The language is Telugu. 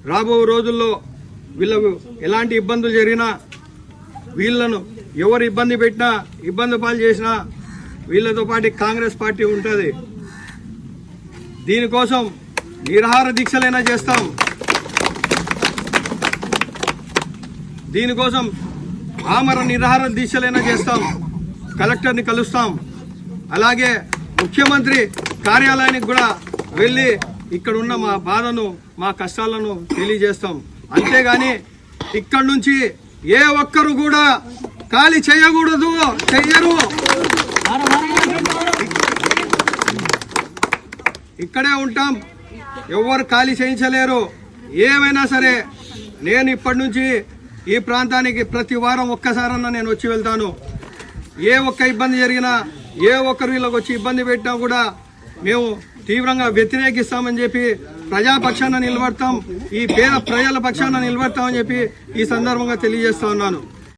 రాబో రోజుల్లో వీళ్ళకు ఎలాంటి ఇబ్బందులు జరిగినా, వీళ్ళను ఎవరు ఇబ్బంది పెట్టినా, ఇబ్బంది పాలు చేసినా వీళ్ళతో పాటు కాంగ్రెస్ పార్టీ ఉంటుంది. దీనికోసం నిరాహార దీక్షలైనా చేస్తాం. దీనికోసం ఆమరణ నిరాహార దీక్షలైనా చేస్తాం. కలెక్టర్ని కలుస్తాం. అలాగే ముఖ్యమంత్రి కార్యాలయానికి కూడా వెళ్ళి ఇక్కడున్న మా బాధను, మా కష్టాలను తెలియజేస్తాం. అంతేగాని ఇక్కడి నుంచి ఏ ఒక్కరు కూడా ఖాళీ చేయకూడదు, చెయ్యరు. ఇక్కడే ఉంటాం. ఎవరు ఖాళీ చేయించలేరు. ఏమైనా సరే నేను ఇప్పటి నుంచి ఈ ప్రాంతానికి ప్రతి వారం ఒక్కసారన్నా నేను వచ్చి వెళ్తాను. ఏ ఒక్క ఇబ్బంది జరిగినా, ఏ ఒక్కరు వీళ్ళకి వచ్చి ఇబ్బంది పెట్టినా కూడా మేము తీవ్రంగా వ్యతిరేకిస్తామని చెప్పి ప్రజాపక్షాన నిలబడతాం. ఈ పేద ప్రజల పక్షాన నిలబడతామని చెప్పి ఈ సందర్భంగా తెలియజేస్తా ఉన్నాను.